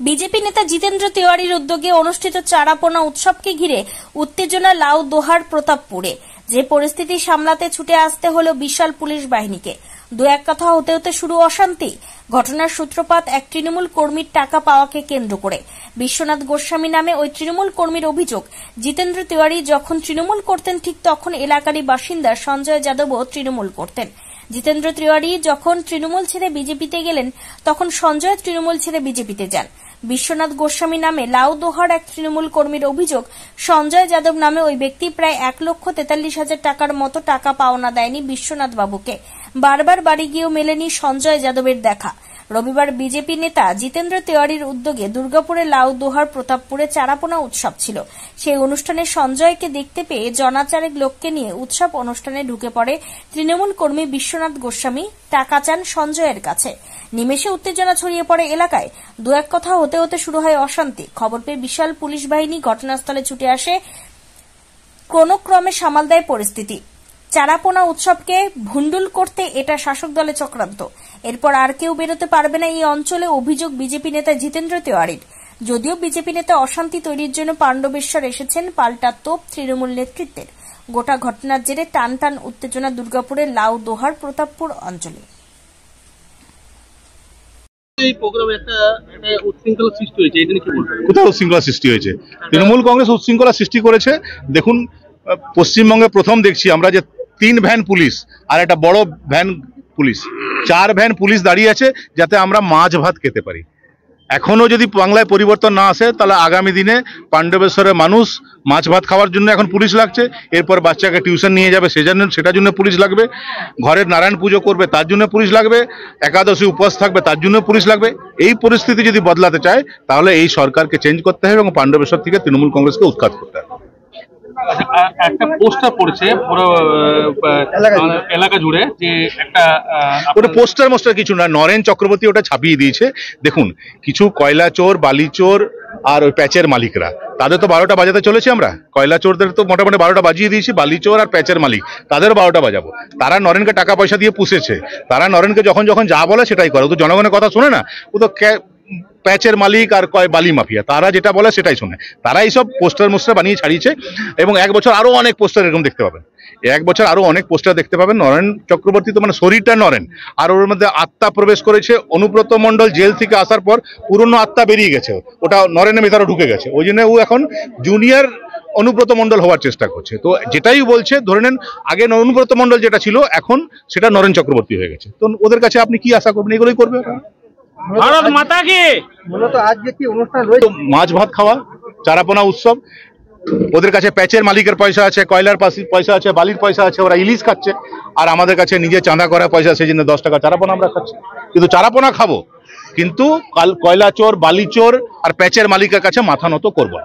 BJP নেতা জিতেন্দ্র তিওয়ারির উদ্যোগে অনুষ্ঠিত চারাপোনা উৎসবকে ঘিরে উত্তেজনা লাউ দোহার প্রতাপপুরে। যে পরিস্থিতি সামলাতে ছুটে আসতে হল বিশাল পুলিশ বাহিনীকে। দু এক কথা হতে হতে শুরু অশান্তি। ঘটনার সূত্রপাত এক তৃণমূল কর্মীর টাকা পাওয়াকে কেন্দ্র করে। বিশ্বনাথ গোস্বামী নামে ওই তৃণমূল কর্মীর অভিযোগ, জিতেন্দ্র তিওয়ারি যখন তৃণমূল করতেন ঠিক তখন এলাকারই বাসিন্দা সঞ্জয় যাদবও তৃণমূল করতেন। জিতেন্দ্র তিওয়ারি যখন তৃণমূল ছেড়ে বিজেপিতে গেলেন তখন সঞ্জয় তৃণমূল ছেড়ে বিজেপিতে যান। বিশ্বনাথ গোস্বামী নামে লাউদোহার এক তৃণমূল কর্মীর অভিযোগ, সঞ্জয় যাদব নামে ওই ব্যক্তি প্রায় 1,43,000 টাকার মতো টাকা পাওনা দেয়নি বিশ্বনাথ বাবুকে। বারবার বাড়ি গিয়েও মেলেনি সঞ্জয় যাদবের দেখা। রবিবার বিজেপি নেতা জিতেন্দ্র তিওয়ারির উদ্যোগে দুর্গাপুরে লাউদোহার প্রতাপপুরে চারাপোনা উৎসব ছিল। সেই অনুষ্ঠানে সঞ্জয়কে দেখতে পেয়ে জনাচারেক লোককে নিয়ে উৎসব অনুষ্ঠানে ঢুকে পড়ে তৃণমূল কর্মী বিশ্বনাথ গোস্বামী। টাকা চান সঞ্জয়ের কাছে। নিমেষে উত্তেজনা ছড়িয়ে পড়ে এলাকায়। দু এক কথা হতে হতে শুরু হয় অশান্তি। খবর পেয়ে বিশাল পুলিশ বাহিনী ঘটনাস্থলে ছুটে আসে, ক্রমে সামাল দেয় পরিস্থিতি। চারাপোনা উৎসবকে ভুন্ডুল করতে এটা শাসক দলের চক্রান্ত। এরপর আর কেউ বেরোতে পারবে না এই অঞ্চলে, অভিযোগ বিজেপি নেতা জিতেন্দ্র তিওয়ারির। যদিও বিজেপি নেতা অশান্তি তৈরির জন্য পাণ্ডবেশ্বর এসেছেন, পাল্টা তোপ তৃণমূল নেতৃত্বের। গোটা ঘটনার জেরে টান টান উত্তেজনা দুর্গাপুরের লাউদোহার প্রতাপপুর অঞ্চলে। উচ্ছৃঙ্খলা সৃষ্টি হয়েছে, তৃণমূল কংগ্রেস উচ্ছৃঙ্খলা সৃষ্টি করেছে। দেখুন, পশ্চিমবঙ্গে প্রথম দেখছি আমরা যে 3 ভ্যান পুলিশ আর একটা বড় ভ্যান পুলিশ, 4 ভ্যান পুলিশ দাঁড়িয়ে আছে যাতে আমরা মাছ ভাত খেতে পারি। এখনো যদি বাংলায় পরিবর্তন না আসে তাহলে আগামী দিনে পাণ্ডবেশ্বরের মানুষ মাছ ভাত খাওয়ার জন্য এখন পুলিশ লাগছে। এরপর বাচ্চাকে টিউশন নিয়ে যাবে সেটার জন্য পুলিশ লাগবে, ঘরের নারায়ণ পুজো করবে তার জন্য পুলিশ লাগবে, একাদশী উপবাস থাকবে তার জন্য পুলিশ লাগবে। এই পরিস্থিতি যদি বদলাতে চায় তাহলে এই সরকারকে চেঞ্জ করতে হবে এবং পাণ্ডবেশ্বর থেকে তৃণমূল কংগ্রেসকে উৎখাত করতে হবে। একটা পোস্টার পড়েছে পুরো এলাকা জুড়ে, যে একটা ওটা পোস্টার কিছু না, নরেন চক্রবর্তী ওটা ছাপিয়ে দিয়েছে। দেখুন, কিছু কয়লা চোর, বালি চোর আর ওই প্যাচের মালিকরা, তাদের তো 12টা বাজাতে চলেছে আমরা। কয়লা চোরদের তো মোটামুটি 12টা বাজিয়ে দিয়েছি, বালি চোর আর প্যাচের মালিক তাদের 12টা বাজাবো। তারা নরেনকে টাকা পয়সা দিয়ে পুষেছে, তারা নরেনকে যখন যা বলে সেটাই করে। ও তো জনগণের কথা শোনে না, ও তো প্যাচের মালিক আর বালি মাফিয়া, তারা যেটা বলে সেটাই শোনে। তারা এইসব পোস্টার বানিয়ে ছাড়িয়েছে এবং 1 বছর আরো অনেক পোস্টার এরকম দেখতে পাবেন। 1 বছর আরো অনেক পোস্টার দেখতে পাবেন। নরেন চক্রবর্তী তো মানে শরীরটা নরেন, আর ওর মধ্যে আত্মা প্রবেশ করেছে। অনুব্রত মণ্ডল জেল থেকে আসার পর পুরনো আত্মা বেরিয়ে গেছে, ওটা নরেনের ভেতরে ঢুকে গেছে। ওই জন্য ও এখন জুনিয়র অনুব্রত মণ্ডল হওয়ার চেষ্টা করছে। তো যেটাই বলছে, ধরে নেন আগে অনুব্রত মণ্ডল যেটা ছিল এখন সেটা নরেন চক্রবর্তী হয়ে গেছে। তো ওদের কাছে আপনি কি আশা করবেন? এগুলোই করবে। ভারত মাতা কি মূলত আজকে কি অনুষ্ঠান রয়েছে? মাছ ভাত খাওয়া, চারাপোনা উৎসব। ওদের কাছে প্যাচের মালিকের পয়সা আছে, কয়লার পয়সা আছে, বালির পয়সা আছে, ওরা ইলিশ খাচ্ছে। আর আমাদের কাছে নিজে চাঁদা করা পয়সা, সেই জন্য 10 টাকা চারাপোনা আমরা খাচ্ছি। কিন্তু চারাপোনা খাবো, কিন্তু কয়লা চোর, বালি চোর আর প্যাচের মালিকের কাছে মাথা নত করবো।